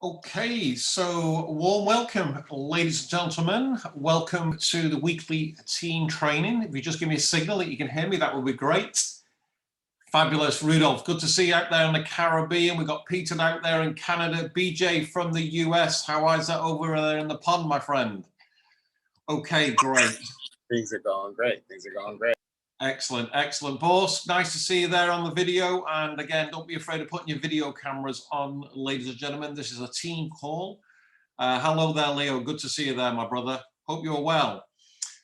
Okay, so warm welcome, ladies and gentlemen. Welcome to the weekly team training. If you just give me a signal that you can hear me, that would be great. Fabulous, Rudolph. Good to see you out there in the Caribbean. We've got Peter out there in Canada. BJ from the US. How is that over there in the pond, my friend? Okay, great. Things are going great. Things are going great. Excellent, excellent. Boss, nice to see you there on the video. And again, don't be afraid of putting your video cameras on, ladies and gentlemen. This is a team call. Hello there, Leo. Good to see you there, my brother. Hope you're well.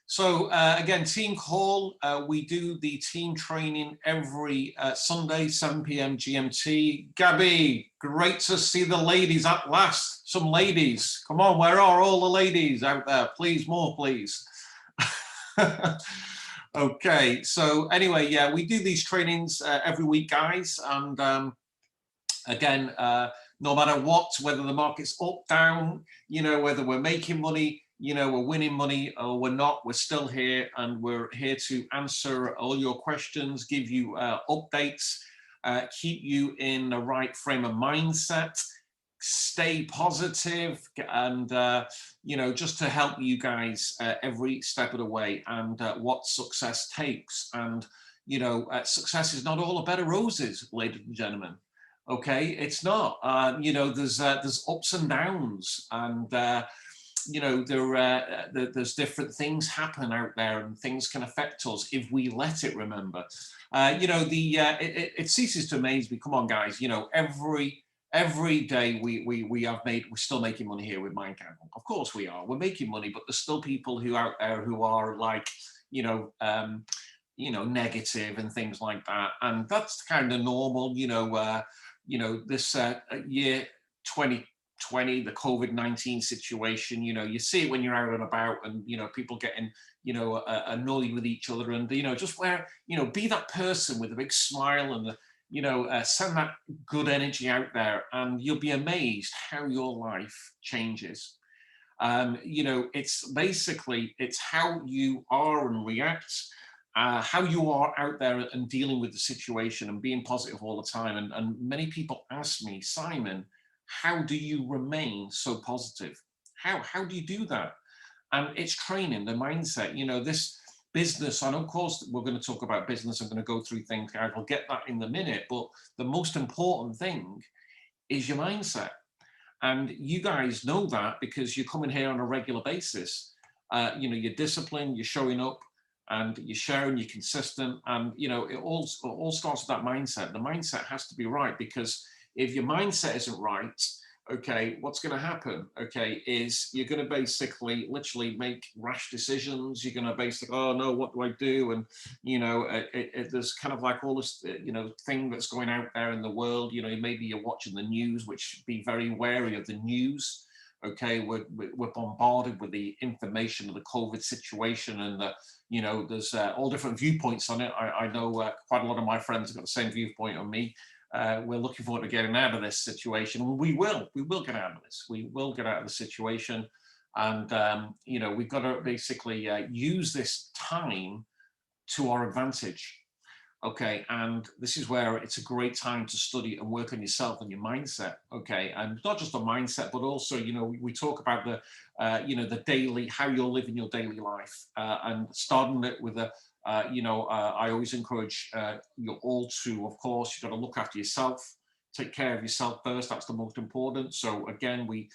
So again, team call. We do the team training every Sunday, 7 p.m. GMT. Gabby, great to see the ladies at last. Some ladies. Come on, where are all the ladies out there? Please, more, please. Okay, so anyway, yeah, we do these trainings every week, guys. And again, no matter what, whether the market's up, down, whether we're making money, we're winning money or we're not, we're still here, and we're here to answer all your questions, give you updates, keep you in the right frame of mindset, stay positive, and just to help you guys every step of the way, and what success takes. And success is not all a bed of roses, ladies and gentlemen. Okay, it's not. There's ups and downs, and there's different things happen out there, and things can affect us if we let it. Remember, it ceases to amaze me. Come on, guys. Every day we're still making money here with MindCAPITAL. Of course we are. We're making money, but there's still people who out there who are like, negative and things like that, and that's kind of normal. This year 2020, the COVID-19 situation, you see it when you're out and about, and people getting annoyed with each other, and just be that person with a big smile, and send that good energy out there, and you'll be amazed how your life changes. It's basically, it's how you are and react, how you are out there and dealing with the situation and being positive all the time. And many people ask me, Simon, how do you remain so positive? How do you do that? And it's training the mindset. This business, and of course we're going to talk about business. I'm going to go through things. I'll get that in a minute. But the most important thing is your mindset. And you guys know that because you're coming here on a regular basis. You're disciplined, you're showing up, and you're sharing, you're consistent, and it all starts with that mindset. The mindset has to be right, because if your mindset isn't right, okay, what's going to happen, okay, is you're going to basically literally make rash decisions. You're going to basically, oh no, what do I do? And there's kind of like all this thing that's going out there in the world. Maybe you're watching the news, which be very wary of the news. Okay, we're bombarded with the information of the COVID situation, and there's all different viewpoints on it. I know quite a lot of my friends have got the same viewpoint on me. We're looking forward to getting out of this situation. We will get out of this. We will get out of the situation, and we've got to basically use this time to our advantage. Okay, and this is where it's a great time to study and work on yourself and your mindset. Okay, and not just a mindset, but also, we talk about the, the daily, how you're living your daily life, and starting it with a, I always encourage you all to, of course, you've got to look after yourself, take care of yourself first. That's the most important. So again, we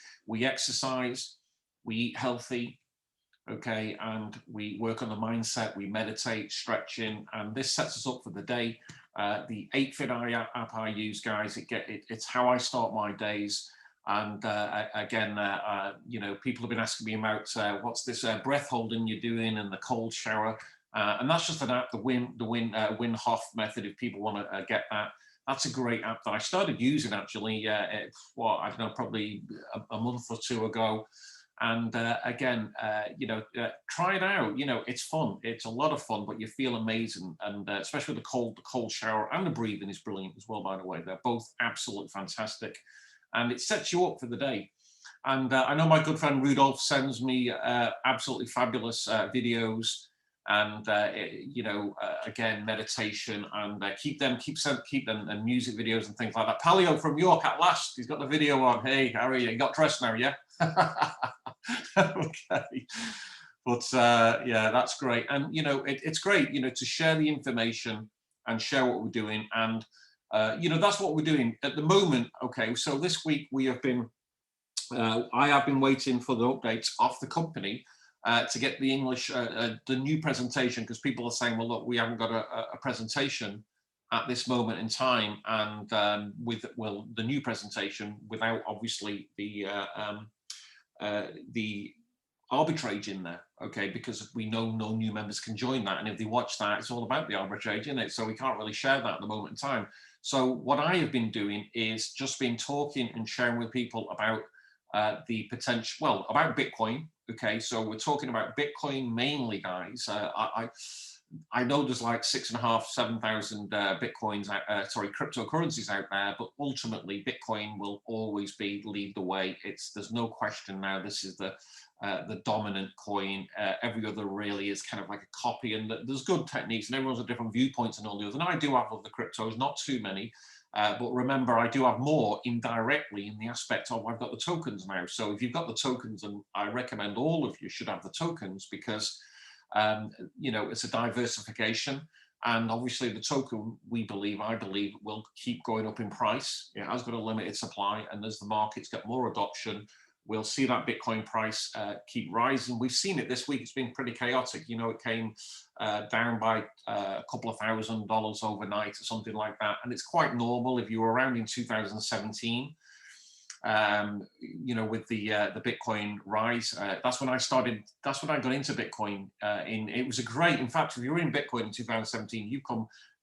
exercise, we eat healthy. Okay, and we work on the mindset, we meditate, stretching, and this sets us up for the day. The 8FitEye app I use, guys, it's how I start my days. And again, people have been asking me about what's this breath holding you're doing and the cold shower, and that's just an app, the Wim Hof method. If people want to get that, that's a great app that I started using actually. I don't know, probably a month or two ago. And again, try it out. It's fun. It's a lot of fun, but you feel amazing. And especially with the cold shower, and the breathing is brilliant as well, by the way. They're both absolutely fantastic. And it sets you up for the day. And I know my good friend Rudolph sends me absolutely fabulous videos and you know, again, meditation, and keep them and music videos and things like that. Palio from York at last, he's got the video on. Hey, how are you? You got dressed now, yeah? Okay. But yeah, that's great. And you know, it's great, you know, to share the information and share what we're doing. And you know, that's what we're doing at the moment. Okay, so this week we have been, I have been waiting for the updates off the company to get the English, the new presentation, because people are saying, well, look, we haven't got a presentation at this moment in time, and with, well, the new presentation without obviously the arbitrage in there, okay, because we know no new members can join that, and if they watch that, it's all about the arbitrage, isn't it? So we can't really share that at the moment in time. So what I have been doing is just been talking and sharing with people about the potential, well, about Bitcoin. Okay, so we're talking about Bitcoin mainly, guys. I know there's like 6,500, 7,000 Bitcoins, sorry, cryptocurrencies out there, but ultimately Bitcoin will always lead the way. There's no question now. This is the dominant coin. Every other really is kind of like a copy, and there's good techniques, and everyone's got different viewpoints and all the others. And I do have other cryptos, not too many. But remember, I do have more indirectly in the aspect of I've got the tokens now. So if you've got the tokens, and I recommend all of you should have the tokens, because you know, it's a diversification, and obviously the token, I believe will keep going up in price. It has got a limited supply, and as the markets get more adoption, we'll see that Bitcoin price keep rising. We've seen it this week. It's been pretty chaotic. You know, it came down by a couple of $1,000 overnight or something like that. And it's quite normal if you were around in 2017, you know, with the Bitcoin rise. That's when I started, that's when I got into Bitcoin. It was a great, in fact, if you were in Bitcoin in 2017,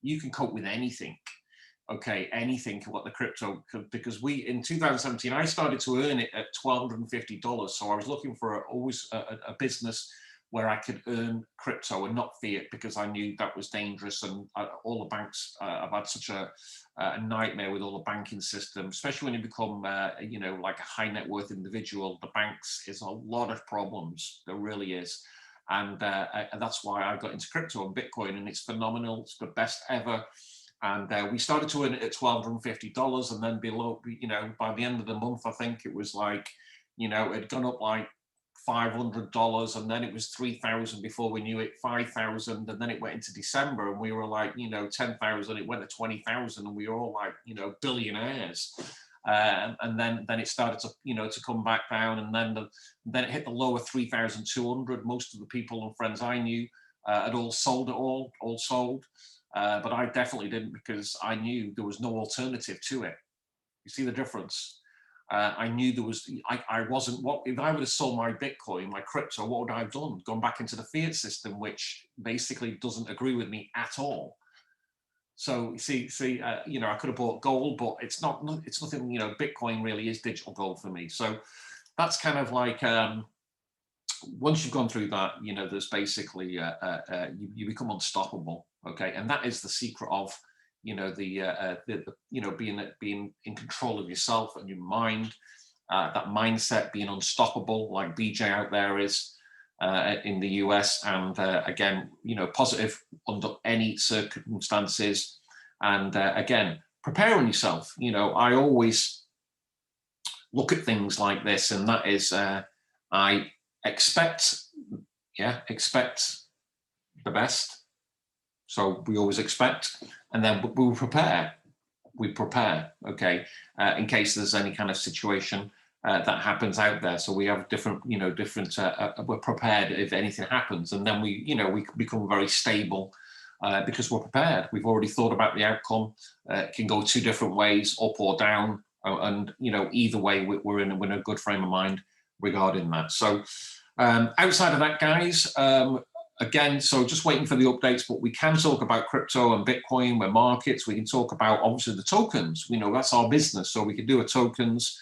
you can cope with anything. Okay, anything what the crypto could, because in 2017 I started to earn it at $1,250. So I was looking for always a business where I could earn crypto and not fiat, because I knew that was dangerous, and all the banks, I've had such a nightmare with all the banking system, especially when you become you know, like a high net worth individual. The banks is a lot of problems, there really is. And that's why I got into crypto and Bitcoin, and it's phenomenal. It's the best ever. And we started to earn it at $1,250, and then below, you know, by the end of the month, I think it was like, you know, it had gone up like $500, and then it was 3,000 before we knew it, 5,000, and then it went into December, and we were like, you know, 10,000. It went to 20,000, and we were all like, you know, billionaires. And then it started to, you know, to come back down, and then it hit the lower 3,200. Most of the people and friends I knew had all sold it, all sold. But I definitely didn't, because I knew there was no alternative to it. You see the difference? I knew there was, I wasn't, what if I would have sold my Bitcoin, my crypto, what would I have done? Gone back into the fiat system, which basically doesn't agree with me at all. So see, you know, I could have bought gold, but it's nothing, you know, Bitcoin really is digital gold for me. So that's kind of like, once you've gone through that, you know, there's basically, you become unstoppable. Okay. And that is the secret of, you know, the you know, being in control of yourself and your mind, that mindset, being unstoppable, like BJ out there is in the US, and again, you know, positive under any circumstances, and again, preparing yourself. You know, I always look at things like this, and that is, I expect the best. So we always expect, and then we prepare. We prepare, okay, in case there's any kind of situation that happens out there. So we have different, you know, we're prepared if anything happens, and then we, you know, we become very stable because we're prepared. We've already thought about the outcome. It can go two different ways, up or down, and you know, either way, we're in a good frame of mind regarding that. So outside of that, guys, again, so just waiting for the updates, but we can talk about crypto and Bitcoin, where markets. We can talk about obviously the tokens. We know that's our business, so we can do a tokens,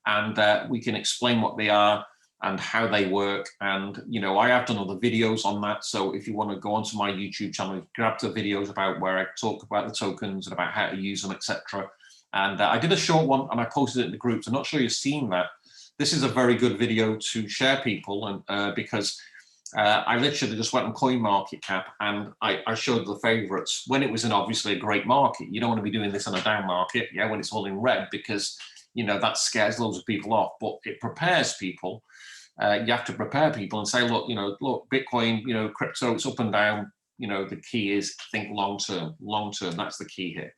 and we can explain what they are and how they work. And you know, I have done other videos on that. So if you want to go onto my YouTube channel, grab the videos about where I talk about the tokens and about how to use them, etc. And I did a short one, and I posted it in the groups. I'm not sure you've seen that. This is a very good video to share people, and because I literally just went on CoinMarketCap and I showed the favorites when it was in obviously a great market. You don't want to be doing this on a down market, yeah, when it's all in red, because you know that scares loads of people off. But it prepares people. You have to prepare people and say, look, you know, look, Bitcoin, you know, crypto, it's up and down. You know, the key is think long term. Long term, that's the key here.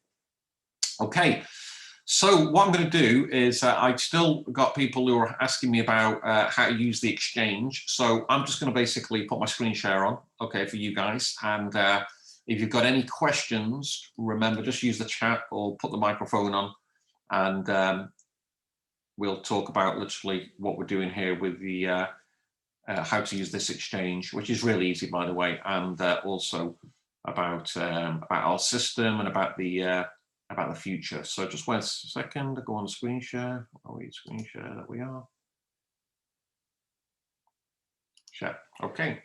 Okay. So what I'm going to do is I've still got people who are asking me about how to use the exchange. So I'm just going to basically put my screen share on, okay, for you guys. And if you've got any questions, remember, just use the chat or put the microphone on and we'll talk about literally what we're doing here with the how to use this exchange, which is really easy, by the way, and also about our system and about the future. So just wait a second, go on screen share. Oh, wait, screen share, there we are. Share, okay.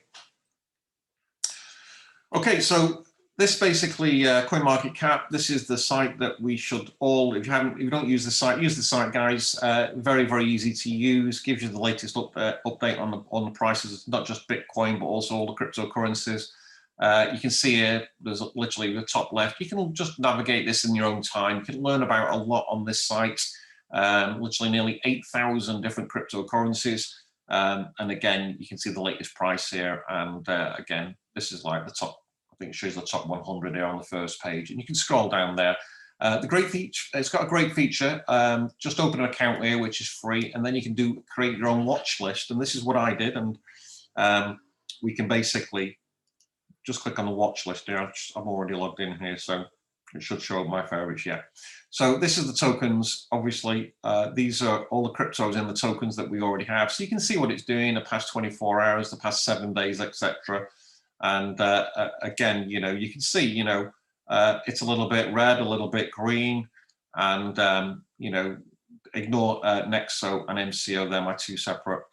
Okay, so this basically, CoinMarketCap, this is the site that we should all, if you don't use the site, use the site, guys. Very, very easy to use, gives you the latest update on the prices, not just Bitcoin, but also all the cryptocurrencies. You can see here, there's literally the top left. You can just navigate this in your own time. You can learn about a lot on this site, literally nearly 8,000 different cryptocurrencies. And again, you can see the latest price here. And again, this is like the top, I think it shows the top 100 here on the first page. And you can scroll down there. The great feature, it's got a great feature. Just open an account here, which is free. And then you can create your own watch list. And this is what I did. And we can basically just click on the watch list here. I'm already logged in here, so it should show up my favorites, yeah. So this is the tokens, obviously. These are all the cryptos in the tokens that we already have. So you can see what it's doing the past 24 hours, the past 7 days, etc. And again, you know, you can see, you know, it's a little bit red, a little bit green, and, you know, ignore Nexo and MCO. They're my two separate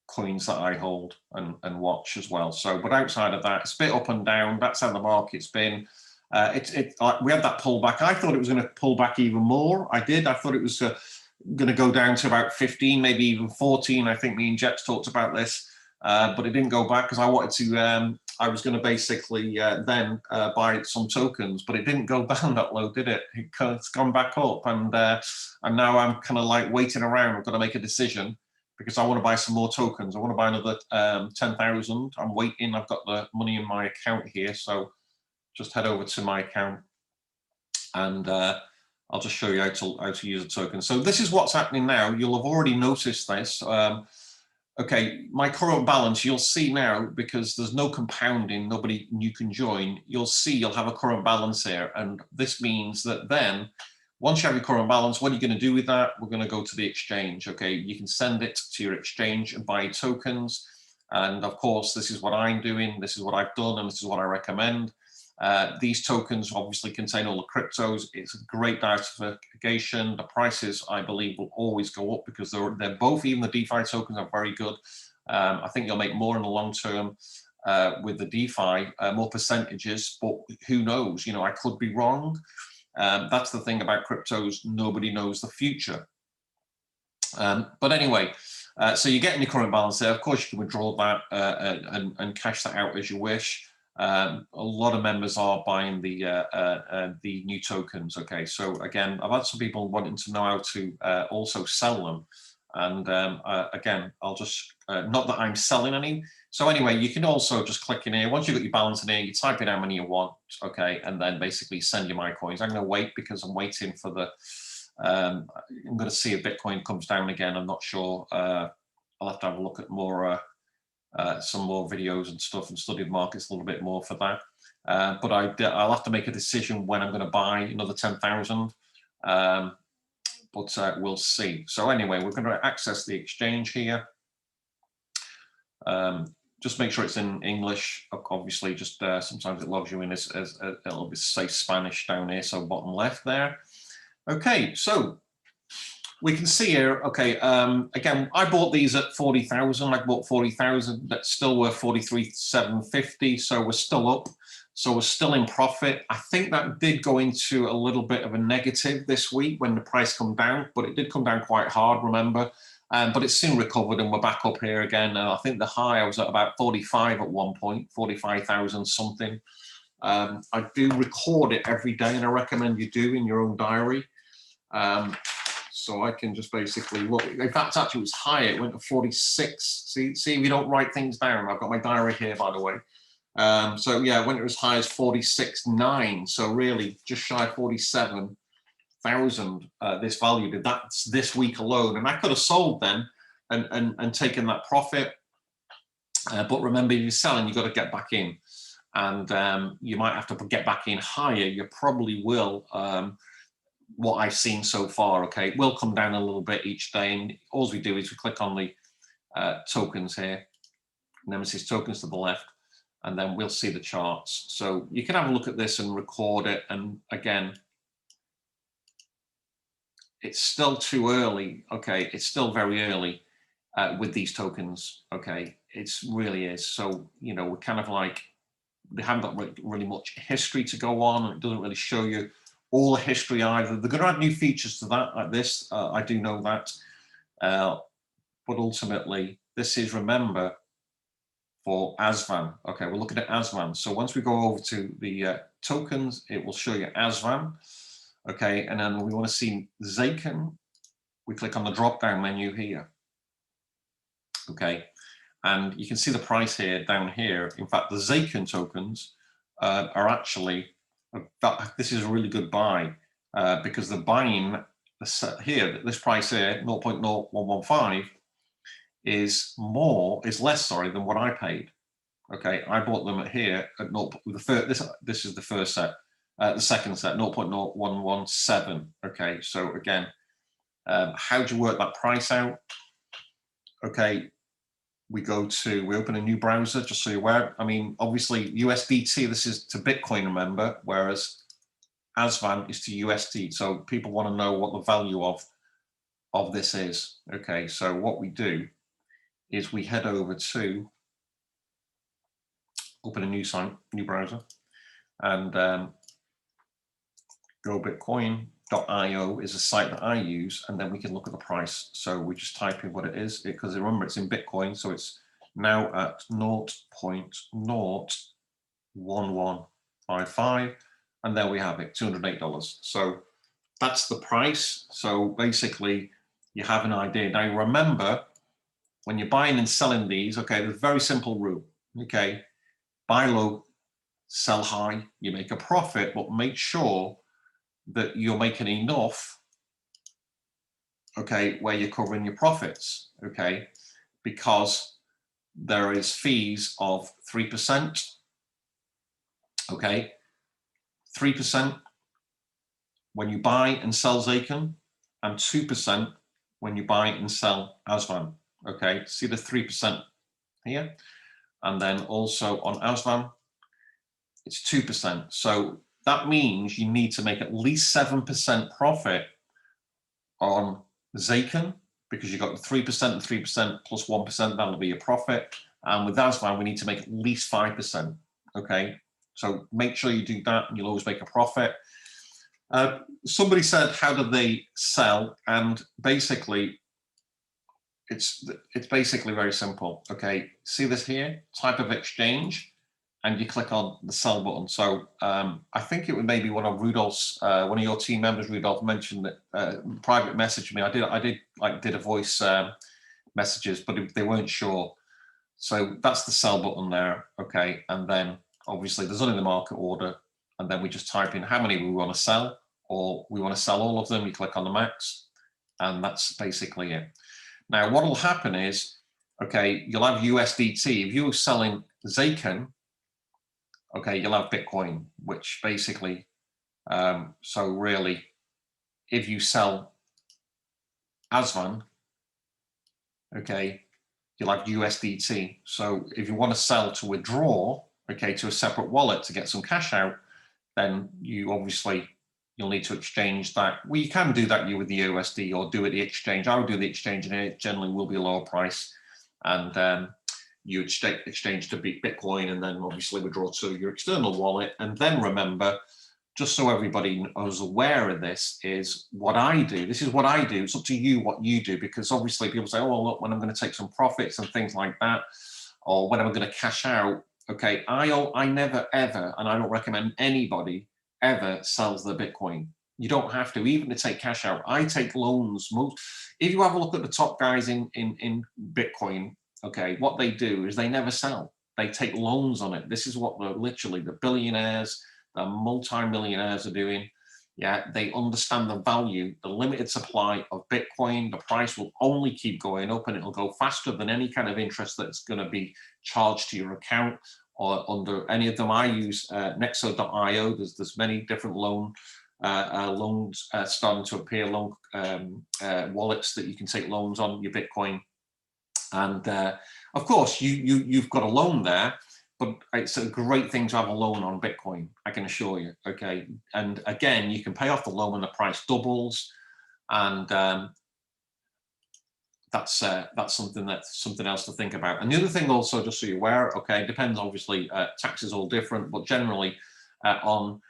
coins that I hold and watch as well. So, but outside of that, it's a bit up and down. That's how the market's been. We had that pullback. I thought it was going to pull back even more. I did. I thought it was going to go down to about 15, maybe even 14. I think me and Jets talked about this, but it didn't go back because I wanted to. I was going to basically then buy some tokens, but it didn't go down that low, did it? It's gone back up, and now I'm kind of like waiting around. I've got to make a decision, because I want to buy some more tokens. I want to buy another 10,000. I'm waiting. I've got the money in my account here. So just head over to my account and I'll just show you how to use a token. So this is what's happening now. You'll have already noticed this. Okay, my current balance, you'll see now, because there's no compounding, nobody new can join. You'll see you'll have a current balance here. And this means that then, once you have your current balance, what are you going to do with that? We're going to go to the exchange. Okay, you can send it to your exchange and buy tokens. And of course, this is what I'm doing. This is what I've done, and this is what I recommend. These tokens obviously contain all the cryptos. It's a great diversification. The prices, I believe, will always go up because they're both, even the DeFi tokens are very good. I think you'll make more in the long term with the DeFi, more percentages, but who knows? You know, I could be wrong. That's the thing about cryptos, nobody knows the future. But anyway, so you're getting your current balance there. Of course, you can withdraw that and cash that out as you wish. A lot of members are buying the new tokens. Okay, so again, I've had some people wanting to know how to also sell them. And again, I'll just, not that I'm selling any. So anyway, you can also just click in here. Once you've got your balance in here, you type in how many you want, okay, and then basically send you my coins. I'm going to wait because I'm waiting for the, I'm going to see if Bitcoin comes down again. I'm not sure. I'll have to have a look at more, some more videos and stuff and study the markets a little bit more for that. But I'll have to make a decision when I'm going to buy another 10,000. But we'll see. So anyway, we're going to access the exchange here. Just make sure it's in English. Obviously, just sometimes it logs you in as it'll say Spanish down here, so bottom left there. Okay, so we can see here. Okay, again, I bought these at 40,000. I bought 40,000. That's still worth 43,750. So we're still up. So we're still in profit. I think that did go into a little bit of a negative this week when the price come down, but it did come down quite hard, remember. But it's soon recovered and we're back up here again. I think the high, I was at about 45 at one point, 45,000 something. I do record it every day, and I recommend you do in your own diary. So I can just basically look. In fact, actually, it was higher. It went to 46. See if you don't write things down. I've got my diary here, by the way. So yeah, when it was high as 46.9. So really, just shy of 47,000. This value did. That's this week alone, and I could have sold then and taken that profit. But remember, if you're selling, you've got to get back in, and you might have to get back in higher. You probably will. What I've seen so far, okay, it will come down a little bit each day, and all we do is we click on the tokens here, Nemesis tokens to the left, and then we'll see the charts. So you can have a look at this and record it. And again, it's still too early, okay, it's still very early with these tokens, okay, it's really is. So, you know, we're kind of like, they haven't got really much history to go on, and it doesn't really show you all the history either. They're going to add new features to that, like this. I do know that. But ultimately, this is, remember, for ASVAN. Okay, we're looking at ASVAN. So once we go over to the tokens, it will show you ASVAN. Okay, and then we want to see Zaken. We click on the drop-down menu here. Okay, and you can see the price here, down here. In fact, the Zaken tokens are actually, this is a really good buy because the buying here, this price here, 0.0115, is less, sorry, than what I paid. Okay, I bought them here at this is the first set, the second set, 0.0117. Okay, so again, how do you work that price out? Okay, we open a new browser, just so you're aware. I mean, obviously USDT, this is to Bitcoin, remember, whereas ASVAN is to USD. So people want to know what the value of this is. Okay, so what we do is we head over to open a new site, new browser, and GoBitcoin.io is a site that I use, and then we can look at the price. So we just type in what it is, because remember it's in Bitcoin, so it's now at 0.01155, and there we have it, $208. So that's the price. So basically you have an idea. Now remember, when you're buying and selling these, okay, there's a very simple rule, okay, buy low, sell high, you make a profit, but make sure that you're making enough, okay, where you're covering your profits, okay, because there is fees of 3%, okay, 3% when you buy and sell Zaken, and 2% when you buy and sell ASVAN, okay, see the 3% here, and then also on ASVAN, it's 2%. So that means you need to make at least 7% profit on Zaken, because you've got the 3% and 3% plus 1%, that'll be your profit. And with ASVAN, we need to make at least 5%. Okay, so make sure you do that and you'll always make a profit. Somebody said, how do they sell? And basically, it's basically very simple. Okay, see this here, type of exchange, and you click on the sell button. So I think it was maybe one of Rudolph's, one of your team members, Rudolph, mentioned that private message me. I did a voice messages, but they weren't sure. So that's the sell button there. Okay, and then obviously there's only the market order, and then we just type in how many we want to sell, or we want to sell all of them. You click on the max, and that's basically it. Now what will happen is, okay, you'll have USDT. If you're selling Zaken, okay, you'll have Bitcoin, which basically, so really, if you sell ASVAN, okay, you'll have USDT. So if you want to sell to withdraw, okay, to a separate wallet to get some cash out, then you'll need to exchange that. Well, you can do that with the USD or do it the exchange. I would do the exchange, and it generally will be a lower price. And you exchange to Bitcoin, and then obviously withdraw to your external wallet. And then remember, just so everybody is aware of this, is what I do. This is what I do. It's up to you what you do, because obviously people say, oh, well, look, when I'm going to take some profits and things like that, or when I'm going to cash out. Okay, I never ever, and I don't recommend anybody ever sells their Bitcoin. You don't have to, even to take cash out. I take loans. If you have a look at the top guys in Bitcoin, okay, what they do is they never sell. They take loans on it. This is what literally the billionaires, the multi-millionaires are doing. Yeah, they understand the value, the limited supply of Bitcoin. The price will only keep going up, and it'll go faster than any kind of interest that's going to be charged to your account or under any of them. I use nexo.io. There's many different loans starting to appear, loan wallets that you can take loans on your Bitcoin. And of course, you've got a loan there, but it's a great thing to have a loan on Bitcoin, I can assure you. Okay, and again, you can pay off the loan when the price doubles, and that's something else to think about. And the other thing also, just so you're aware, okay, depends obviously, tax is all different, but generally on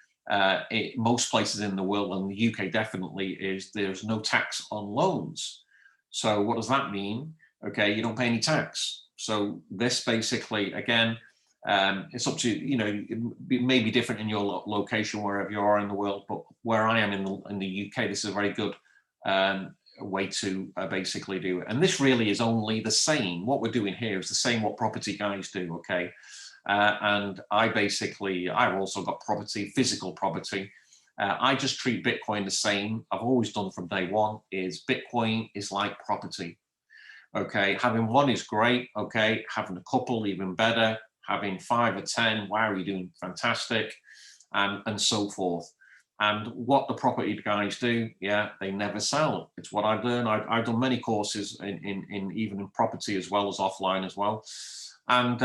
most places in the world, and the UK definitely, is there's no tax on loans. So what does that mean? Okay, you don't pay any tax. So this basically, again, it's up to, you know, it may be different in your location wherever you are in the world, but where I am in the UK, this is a very good way to basically do it. And this really is only the same. What we're doing here is the same what property guys do, okay? And I've also got property, physical property. I just treat Bitcoin the same. I've always done from day one, is Bitcoin is like property. Okay, having one is great. Okay, having a couple, even better. Having 5 or 10, wow, you're doing fantastic, and so forth. And what the property guys do, yeah, they never sell. It's what I've learned. I've done many courses in even in property as well as offline as well. And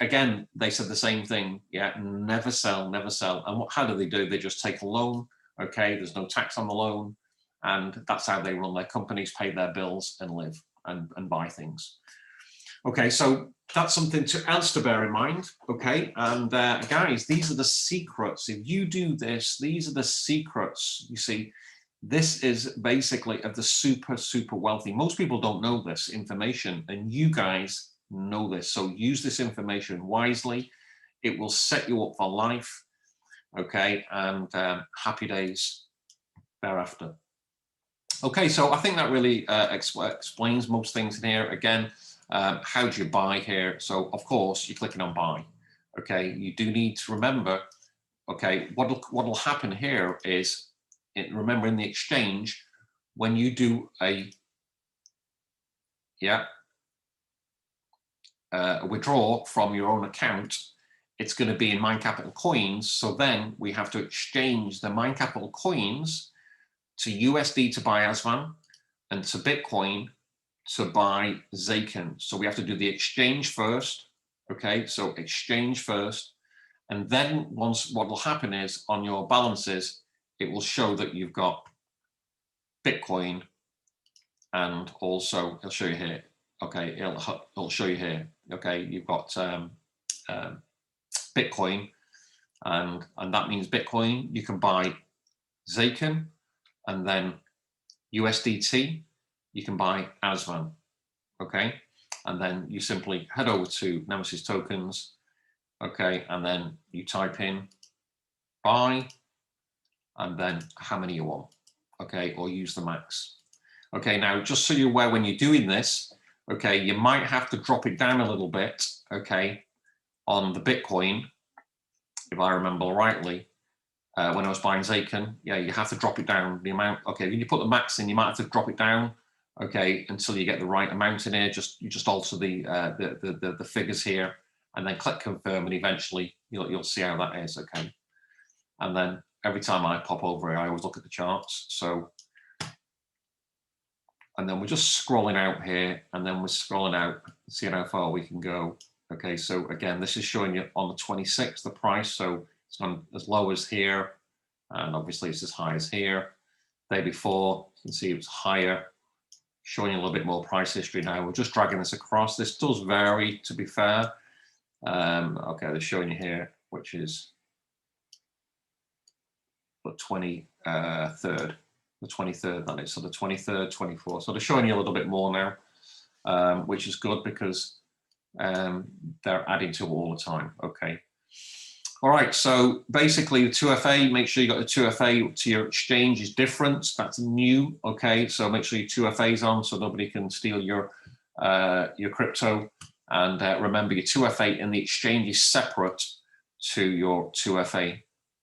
again, they said the same thing. Yeah, never sell, never sell. And how do? They just take a loan. Okay, there's no tax on the loan, and that's how they run their companies, pay their bills, and live and buy things. Okay, so that's something else to bear in mind. Okay, and guys, these are the secrets. If you do this, these are the secrets. You see, this is basically of the super wealthy. Most people don't know this information, and you guys know this. So use this information wisely. It will set you up for life. Okay, and happy days thereafter. Okay, so I think that really explains most things in here. Again, how do you buy here? So of course you're clicking on buy. Okay, you do need to remember, okay, what'll happen here is, remember in the exchange, when you do a withdraw from your own account, it's going to be in MindCAPITAL coins. So then we have to exchange the MindCAPITAL coins to USD to buy ASVAN, and to Bitcoin to buy Zaken. So we have to do the exchange first. Okay, so exchange first, and then once, what will happen is on your balances, it will show that you've got Bitcoin, and also it'll show you here. Okay, it'll show you here. Okay, you've got Bitcoin, and that means Bitcoin. You can buy Zaken, and then USDT, you can buy ASVAN, okay? And then you simply head over to NEMESIS Tokens, okay? And then you type in buy, and then how many you want, okay? Or use the max. Okay, now just so you're aware when you're doing this, okay, you might have to drop it down a little bit, okay, on the Bitcoin, if I remember rightly. When I was buying Zaken, yeah, you have to drop it down the amount. Okay, when you put the max in, you might have to drop it down, okay, until you get the right amount in here. You just alter the figures here, and then click confirm, and eventually you'll see how that is. Okay, and then every time I pop over here, I always look at the charts. So, and then we're just scrolling out here, and then we're scrolling out, seeing how far we can go. Okay, so again, this is showing you on the 26th the price. So it's gone as low as here, and obviously it's as high as here. Day before, you can see it's higher, showing you a little bit more price history now. We're just dragging this across. This does vary, to be fair. Okay, they're showing you here, which is the 23rd. The 23rd, that is. So the 23rd, 24th. So they're showing you a little bit more now, which is good because they're adding to it all the time. Okay. All right, so basically the 2FA, make sure you got the 2FA to your exchange is different. That's new, okay? So make sure your 2FA's on so nobody can steal your crypto. And remember, your 2FA in the exchange is separate to your 2FA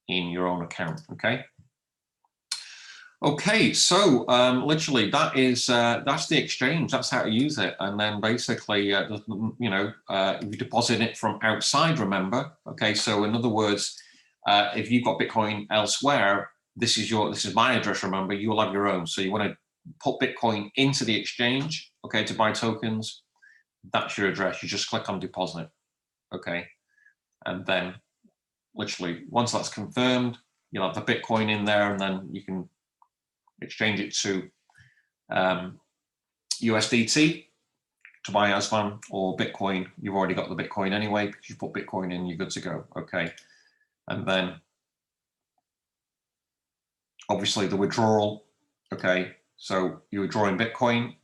in your own account, okay? Okay, so literally that's the exchange. That's how to use it. And then basically, you know, you deposit it from outside, remember. Okay, so in other words, if you've got Bitcoin elsewhere, this is my address, remember, you'll have your own. So you want to put Bitcoin into the exchange, okay, to buy tokens. That's your address. You just click on deposit, okay? And then literally, once that's confirmed, you'll have the Bitcoin in there, and then you can exchange it to USDT to buy ASVAN, or Bitcoin. You've already got the Bitcoin anyway because you put Bitcoin in, you're good to go. Okay, and then obviously the withdrawal. Okay, so you're withdrawing Bitcoin.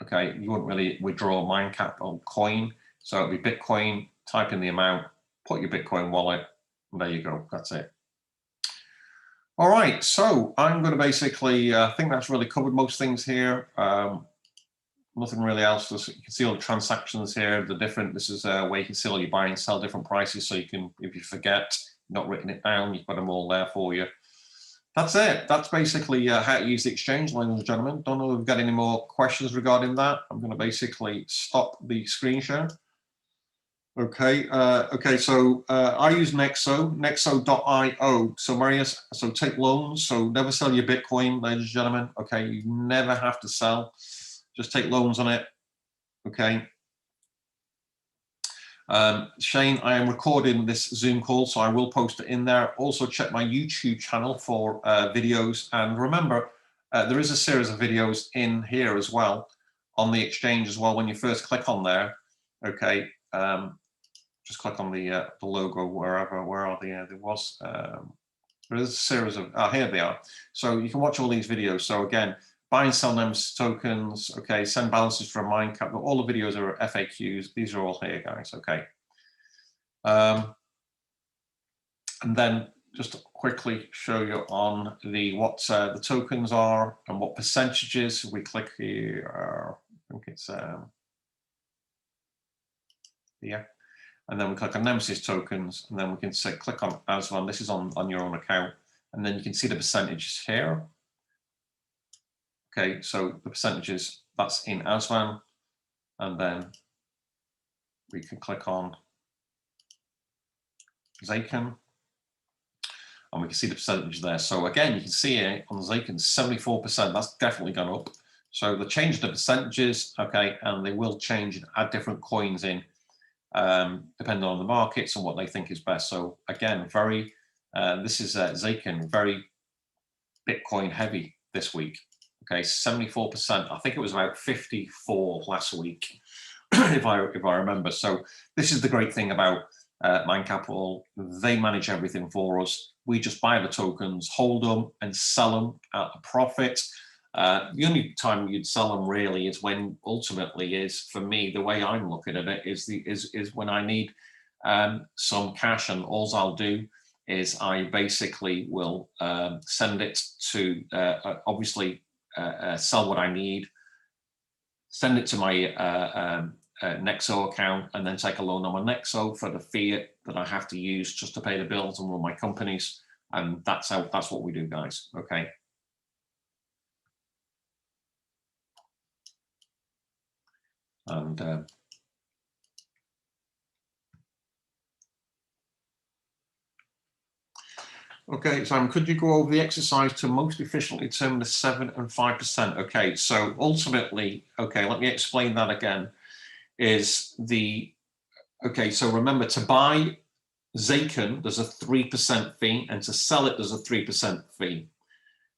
Okay, you wouldn't really withdraw MindCAPITAL coin, so it'd be Bitcoin. Type in the amount, put your Bitcoin wallet, and there you go. That's it. All right, so I'm going to basically, I think that's really covered most things here. Nothing really else. You can see all the transactions here. This is where you can see all your buy and sell different prices. So you can, if you forget, not written it down, you've got them all there for you. That's it. That's basically how to use the exchange, ladies and gentlemen. Don't know if we've got any more questions regarding that. I'm going to basically stop the screen share. Okay, okay, so I use nexo.io. So Marius, so take loans, so never sell your Bitcoin, ladies and gentlemen. Okay, you never have to sell, just take loans on it. Okay. Shane, I am recording this Zoom call, so I will post it in there. Also check my YouTube channel for videos. And remember, there is a series of videos in here as well, on the exchange as well, when you first click on there. Okay. Just click on the logo wherever. Where are they? There was there is a series of here they are. So you can watch all these videos. So again, buy and sell NEMESIS tokens. Okay, send balances from MindCAPITAL. All the videos are FAQs. These are all here, guys. Okay. And then just to quickly show you on what the tokens are and what percentages. We click here. I think it's yeah. And then we click on NEMESIS tokens, and then we can say click on ASVAN. This is on your own account, and then you can see the percentages here. Okay, so the percentages, that's in ASVAN, and then we can click on Zaken, and we can see the percentage there. So again, you can see it on Zaken, 74%. That's definitely gone up. So they changed the percentages, okay, and they will change and add different coins in. Depending on the markets and what they think is best. So again, this is Zaken, very Bitcoin heavy this week. Okay, 74%. I think it was about 54 last week, if I remember. So this is the great thing about MindCAPITAL. They manage everything for us. We just buy the tokens, hold them, and sell them at a profit. The only time you'd sell them really is when ultimately is, for me, the way I'm looking at it is when I need some cash, and all I'll do is I basically will send it to obviously sell what I need, send it to my Nexo account, and then take a loan on my Nexo for the fiat that I have to use just to pay the bills and run my companies, and that's what we do, guys. Okay. And okay, Simon, could you go over the exercise to most efficiently determine the 7 and 5%? Okay, so ultimately, okay, let me explain that again. Okay, so remember, to buy Zaken, there's a 3% fee, and to sell it, there's a 3% fee.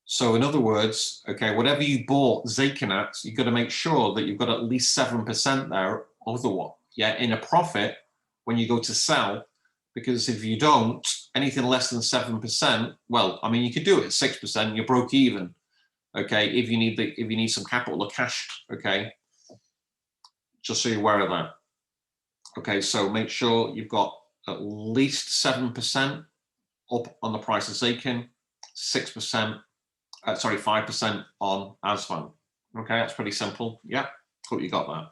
So in other words, okay, whatever you bought Zaken at, you've got to make sure that you've got at least 7% there, otherwise, yeah, in a profit when you go to sell, because if you don't, anything less than 7%, well, I mean, you could do it at 6%, you're broke even. Okay, if you need some capital or cash, okay, just so you're aware of that. Okay, so make sure you've got at least 7% up on the price of Zakin, 6%, sorry, 5% on ASVAN. Okay, that's pretty simple. Yeah, hope you got that.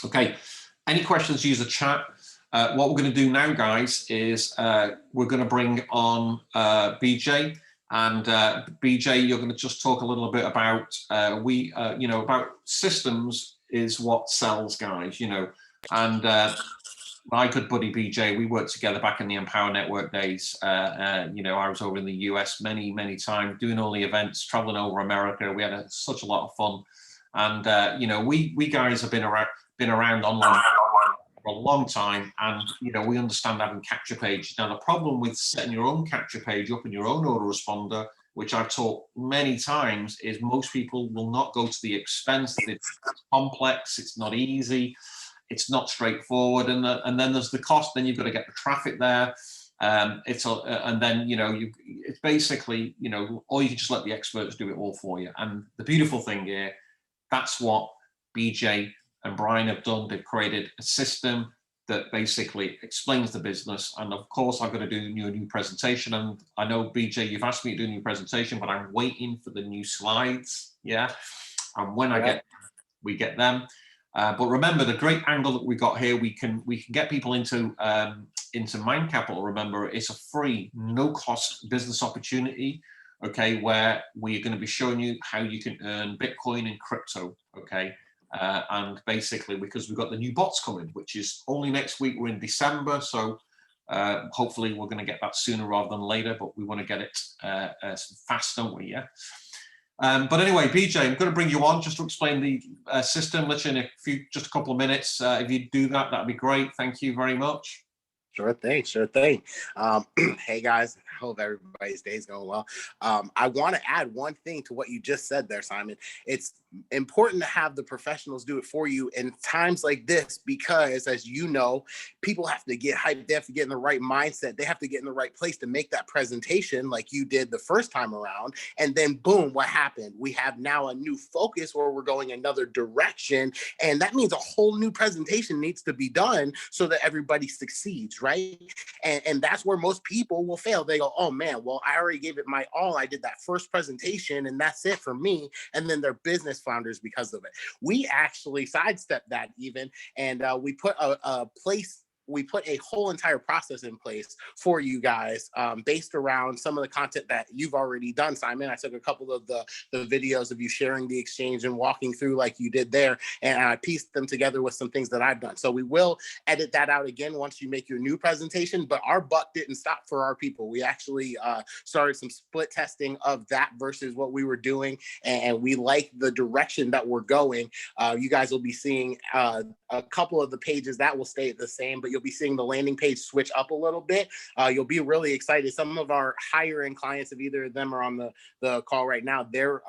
Okay, any questions, use the chat. What we're going to do now, guys, is we're going to bring on BJ. And BJ, you're going to just talk a little bit about about systems is what sells, guys. And my good buddy BJ, we worked together back in the Empower Network days. I was over in the US many times, doing all the events, traveling over America. We had such a lot of fun, and we guys have been around online for a long time, and we understand having capture pages. Now, the problem with setting your own capture page up in your own autoresponder, which I've taught many times, is most people will not go to the expense. It's complex, it's not easy, it's not straightforward, and then there's the cost. Then you've got to get the traffic there. It's basically, or you can just let the experts do it all for you. And the beautiful thing here, that's what BJ and Brian have done. They've created a system that basically explains the business. And of course, I've got to do a new presentation. And I know, BJ, you've asked me to do a new presentation, but I'm waiting for the new slides. Yeah. And when we get them. But remember, the great angle that we got here, we can get people into MindCAPITAL. Remember, it's a free, no-cost business opportunity, okay, where we're going to be showing you how you can earn Bitcoin and crypto, okay? And basically, because we've got the new bots coming, which is only next week. We're in December, so hopefully we're going to get that sooner rather than later, but we want to get it fast, don't we? Yeah. But anyway, BJ, I'm going to bring you on just to explain the system. Literally in just a couple of minutes. If you do that, that'd be great. Thank you very much. Sure thing. Hey guys, hope everybody's day's going well. I want to add one thing to what you just said there, Simon. It's important to have the professionals do it for you in times like this, because as you know, people have to get hyped. They have to get in the right mindset. They have to get in the right place to make that presentation like you did the first time around. And then boom, what happened? We have now a new focus where we're going another direction. And that means a whole new presentation needs to be done so that everybody succeeds, right? And that's where most people will fail. They go, oh man, well, I already gave it my all. I did that first presentation and that's it for me. And then their business founders because of it. We actually sidestepped that even, and we put a whole entire process in place for you guys based around some of the content that you've already done, Simon. I took a couple of the videos of you sharing the exchange and walking through like you did there, and I pieced them together with some things that I've done. So we will edit that out again once you make your new presentation, but our buck didn't stop for our people. We actually started some split testing of that versus what we were doing, and we like the direction that we're going. You guys will be seeing a couple of the pages that will stay the same, but you'll be seeing the landing page switch up a little bit. You'll be really excited. Some of our higher end clients, if either of them are on the call right now, their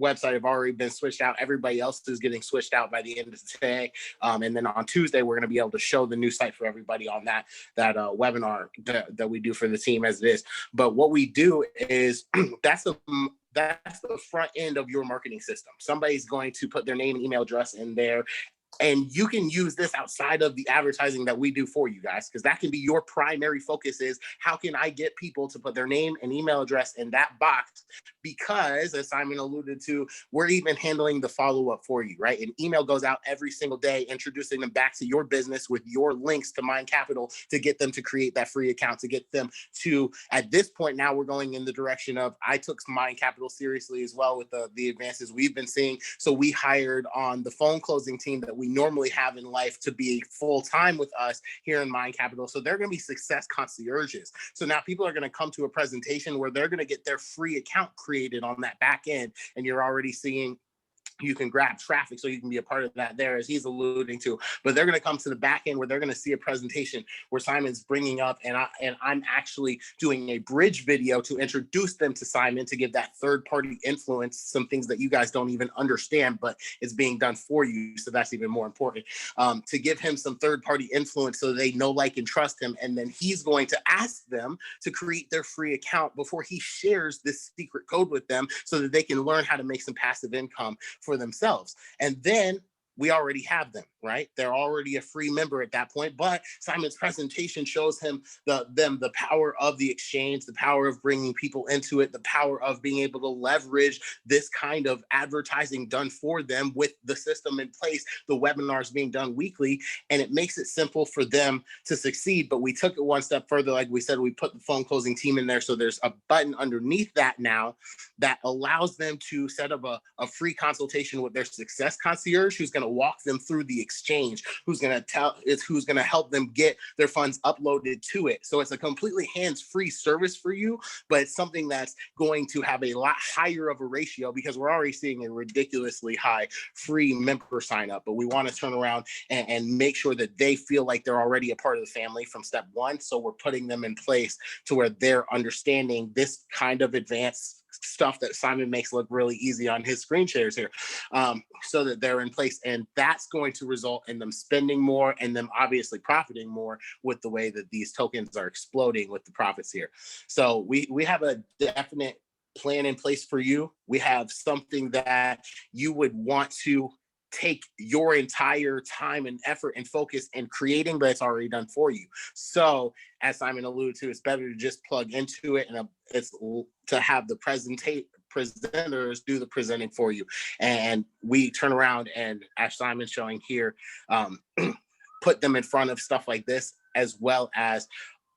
website have already been switched out. Everybody else is getting switched out by the end of today. And then on Tuesday, we're going to be able to show the new site for everybody on that webinar that we do for the team as it is. But what we do is that's the front end of your marketing system. Somebody's going to put their name and email address in there. And you can use this outside of the advertising that we do for you guys, because that can be your primary focus is how can I get people to put their name and email address in that box? Because as Simon alluded to, we're even handling the follow-up for you, right? An email goes out every single day, introducing them back to your business with your links to MindCAPITAL to get them to create that free account, to get them to, at this point now we're going in the direction of, I took MindCAPITAL seriously as well with the advances we've been seeing. So we hired on the phone closing team that we normally have in life to be full-time with us here in MindCAPITAL. So they're going to be success concierges. So now people are going to come to a presentation where they're going to get their free account created on that back end. And you're already seeing You can grab traffic so you can be a part of that there, as he's alluding to. But they're going to come to the back end where they're going to see a presentation where Simon's bringing up, and I'm actually doing a bridge video to introduce them to Simon, to give that third party influence, some things that you guys don't even understand, but it's being done for you. So that's even more important, to give him some third party influence so they know, like, and trust him. And then he's going to ask them to create their free account before he shares this secret code with them so that they can learn how to make some passive income for themselves. And then we already have them, right? They're already a free member at that point. But Simon's presentation shows him the power of the exchange, the power of bringing people into it, the power of being able to leverage this kind of advertising done for them with the system in place, the webinars being done weekly, and it makes it simple for them to succeed. But we took it one step further. Like we said, we put the phone closing team in there. So there's a button underneath that now that allows them to set up a free consultation with their success concierge, who's going to walk them through the exchange, who's going to help them get their funds uploaded to it. So it's a completely hands-free service for you, but it's something that's going to have a lot higher of a ratio, because we're already seeing a ridiculously high free member sign up. But we want to turn around and make sure that they feel like they're already a part of the family from step one. So we're putting them in place to where they're understanding this kind of advanced stuff that Simon makes look really easy on his screen shares here, so that they're in place. And that's going to result in them spending more and them obviously profiting more with the way that these tokens are exploding with the profits here. So we have a definite plan in place for you. We have something that you would want to take your entire time and effort and focus in creating, but it's already done for you. So as Simon alluded to, it's better to just plug into it, and it's to have the presenters do the presenting for you. And we turn around and, as Simon's showing here, put them in front of stuff like this, as well as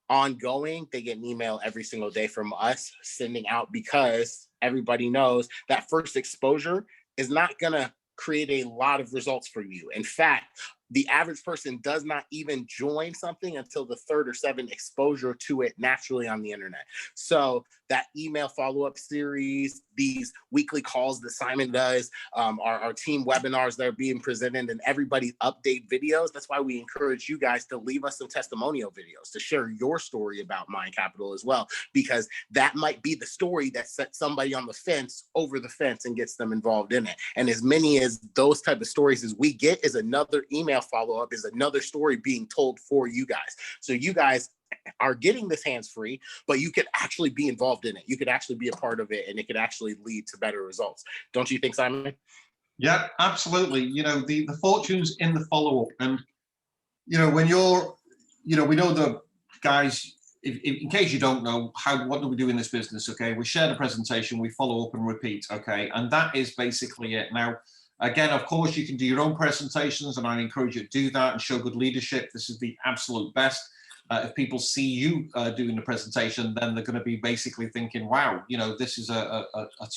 ongoing. They get an email every single day from us sending out, because everybody knows that first exposure is not going to create a lot of results for you. In fact, the average person does not even join something until the third or seventh exposure to it naturally on the internet. So that email follow-up series, these weekly calls that Simon does, our team webinars that are being presented, and everybody update videos. That's why we encourage you guys to leave us some testimonial videos, to share your story about MindCAPITAL as well, because that might be the story that sets somebody on the fence over the fence and gets them involved in it. And as many as those type of stories as we get is another email follow-up, is another story being told for you guys. So you guys are getting this hands-free, but you could actually be involved in it. You could actually be a part of it, and it could actually lead to better results. Don't you think, Simon? Yeah, absolutely. You know, the fortune's in the follow-up. And, you know, when you're, you know, we know the guys, if, in case you don't know, what do we do in this business? Okay, we share the presentation, we follow up and repeat. Okay, and that is basically it. Now, again, of course, you can do your own presentations, and I encourage you to do that and show good leadership. This is the absolute best. If people see you doing the presentation, then they're going to be basically thinking, wow, you know, this is a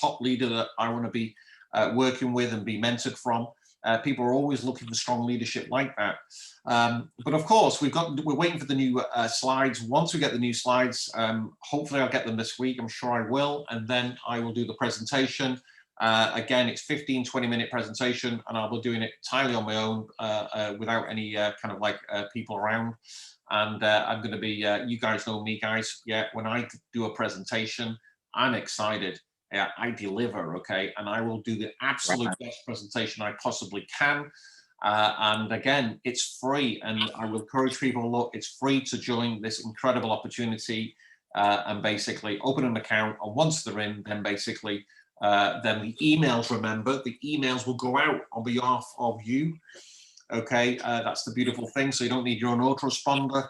top leader that I want to be working with and be mentored from. People are always looking for strong leadership like that. But of course, we're waiting for the new slides. Once we get the new slides, hopefully I'll get them this week. I'm sure I will. And then I will do the presentation. Again, it's 15-20-minute presentation, and I'll be doing it entirely on my own without any kind of like people around. And I'm going to be, you guys know me, guys. Yeah, when I do a presentation, I'm excited. Yeah, I deliver, okay? And I will do the absolute best presentation I possibly can. And again, it's free. And I will encourage people, look, it's free to join this incredible opportunity and basically open an account. And once they're in, then basically, then the emails, remember, the emails will go out on behalf of you. Okay, that's the beautiful thing. So you don't need your own autoresponder.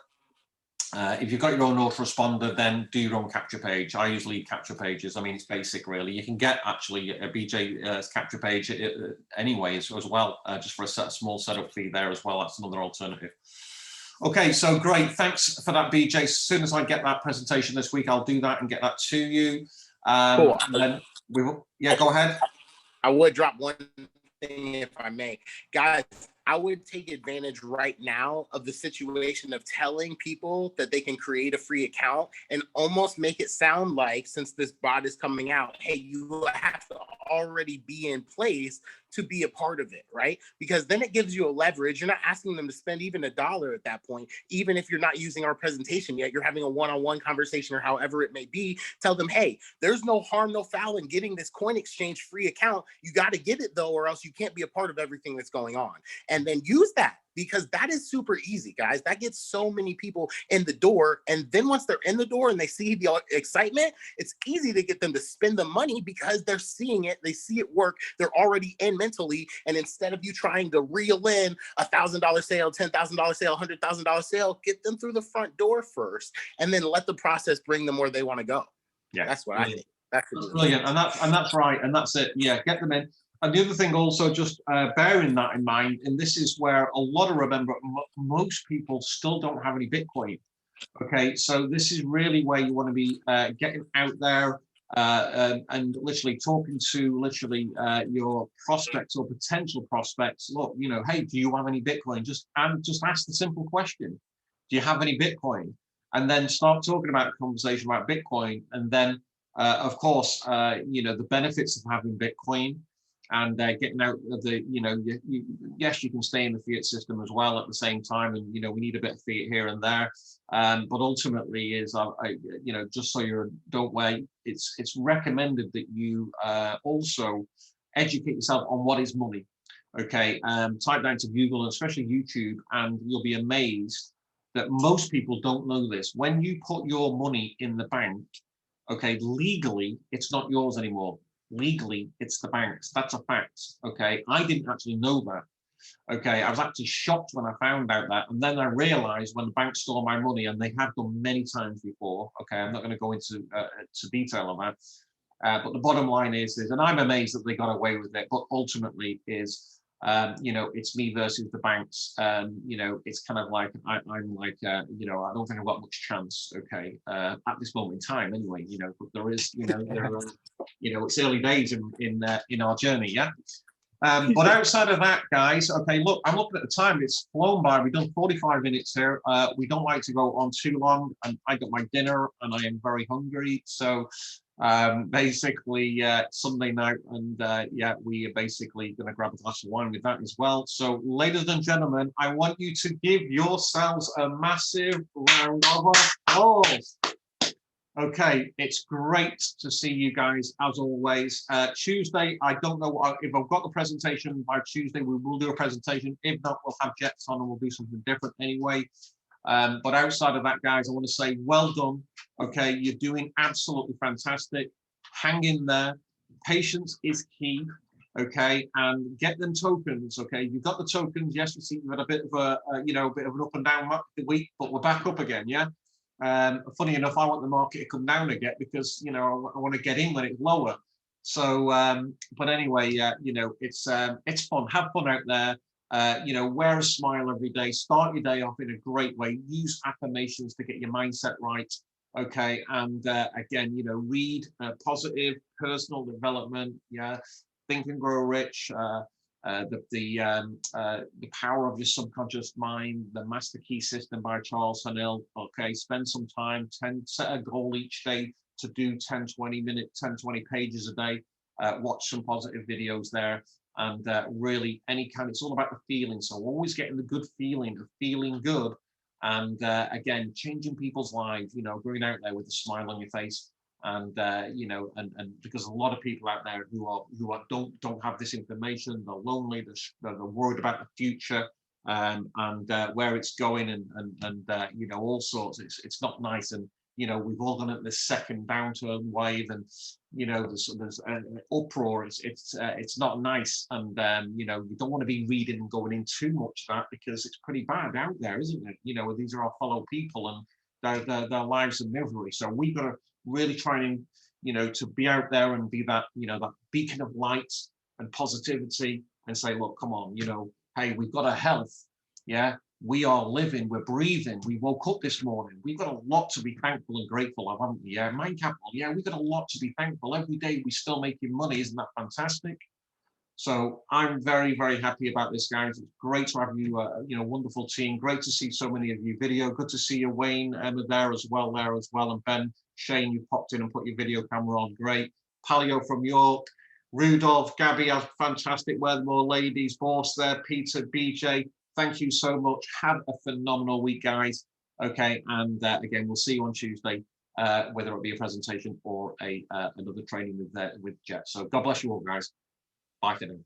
If you've got your own autoresponder, then do your own capture page. I usually capture pages. I mean, it's basic, really. You can get actually a BJ capture page anyways as well, just for a small setup fee there as well. That's another alternative. Okay, so great. Thanks for that, BJ. As soon as I get that presentation this week, I'll do that and get that to you. Cool. And then we will, yeah, go ahead. I would drop one thing, if I may. Guys, I would take advantage right now of the situation of telling people that they can create a free account and almost make it sound like, since this bot is coming out, hey, you have to already be in place to be a part of it, right? Because then it gives you a leverage. You're not asking them to spend even $1 at that point, even if you're not using our presentation yet. You're having a one-on-one conversation or however it may be. Tell them, hey, there's no harm, no foul in getting this coin exchange free account. You got to get it though, or else you can't be a part of everything that's going on. And then use that, because that is super easy, guys. That gets so many people in the door. And then once they're in the door and they see the excitement, it's easy to get them to spend the money because they're seeing it. They see it work. They're already in mentally. And instead of you trying to reel in $1,000 sale, $10,000 sale, $100,000 sale, get them through the front door first, and then let the process bring them where they want to go. Yeah, that's what I think. That's brilliant, and that's right, and that's it. Yeah, get them in. And the other thing also, just bearing that in mind, and this is where a lot of, remember, most people still don't have any Bitcoin. Okay, so this is really where you want to be getting out there and literally talking to your prospects or potential prospects. Look, you know, hey, do you have any Bitcoin? Just ask the simple question: do you have any Bitcoin? And then start talking about a conversation about Bitcoin, and then of course, you know, the benefits of having Bitcoin. And getting out of the, you know, yes, you can stay in the fiat system as well at the same time, and you know, we need a bit of fiat here and there, but ultimately is, you know, just so you don't wait, it's recommended that you also educate yourself on what is money. Okay, type down to Google and especially YouTube, and you'll be amazed that most people don't know this. When you put your money in the bank, okay, legally, it's not yours anymore. Legally, it's the bank's. That's a fact. Okay, I didn't actually know that. Okay, I was actually shocked when I found out that, and then I realized when the bank stole my money, and they have done many times before. Okay, I'm not going to go into to detail on that, but the bottom line is, and I'm amazed that they got away with it, but ultimately is, you know, it's me versus the banks. You know, it's kind of like I'm like, you know, I don't think I've got much chance. Okay, at this moment in time, anyway. You know, but there is, you know, you know, it's early days in our journey. Yeah. But outside of that, guys, okay, look, I'm looking at the time. It's flown by. We've done 45 minutes here. We don't like to go on too long. And I got my dinner and I am very hungry. So basically Sunday night, and yeah, we are basically going to grab a glass of wine with that as well. So ladies and gentlemen, I want you to give yourselves a massive round of applause. Okay, it's great to see you guys as always. Tuesday, I don't know if I've got the presentation by Tuesday. We will do a presentation. If not, we'll have Jets on and we'll do something different anyway. But outside of that, guys, I want to say well done. Okay, you're doing absolutely fantastic. Hang in there. Patience is key. Okay, and get them tokens. Okay, you've got the tokens. Yes, we see you've had a bit of a you know, a bit of an up and down week, but we're back up again. Yeah. Funny enough, I want the market to come down again because, you know, I want to get in when it's lower. So, but anyway, you know, it's fun. Have fun out there. You know, wear a smile every day. Start your day off in a great way. Use affirmations to get your mindset right. Okay, and again, you know, read positive personal development. Yeah, Think and Grow Rich. The Power of Your Subconscious Mind, the Master Key System by Charles Haanel. Okay, spend some time, set a goal each day to do 10, 20 minutes, 10, 20 pages a day. Watch some positive videos there, and really any kind, it's all about the feeling. So always getting the good feeling of feeling good, and again, changing people's lives, you know, going out there with a smile on your face. And you know, and because a lot of people out there who don't have this information, they're lonely, they're worried about the future, and where it's going, and you know, all sorts. It's not nice, and you know, we've all gone at this second downturn wave, and you know, there's an uproar. It's not nice, and you know, you don't want to be reading and going in too much of that because it's pretty bad out there, isn't it? You know, these are our fellow people, and their lives are misery. So we've got to really trying, you know, to be out there and be that, you know, that beacon of light and positivity, and say, look, come on, you know, hey, we've got a health, yeah, we are living, we're breathing, we woke up this morning, we've got a lot to be thankful and grateful of, haven't we? Yeah, MindCAPITAL, yeah, we've got a lot to be thankful. Every day we're still making money, isn't that fantastic? So I'm very, very happy about this, guys. It's great to have you, you know, wonderful team. Great to see so many of you video. Good to see you, Wayne, Emma there as well, and Ben, Shane, you popped in and put your video camera on. Great. Palio from York. Rudolph, Gabby, fantastic. Where more ladies, Horse there, Peter, BJ. Thank you so much. Have a phenomenal week, guys. Okay, and again, we'll see you on Tuesday, whether it be a presentation or a another training with Jet. So God bless you all, guys. Bye for now.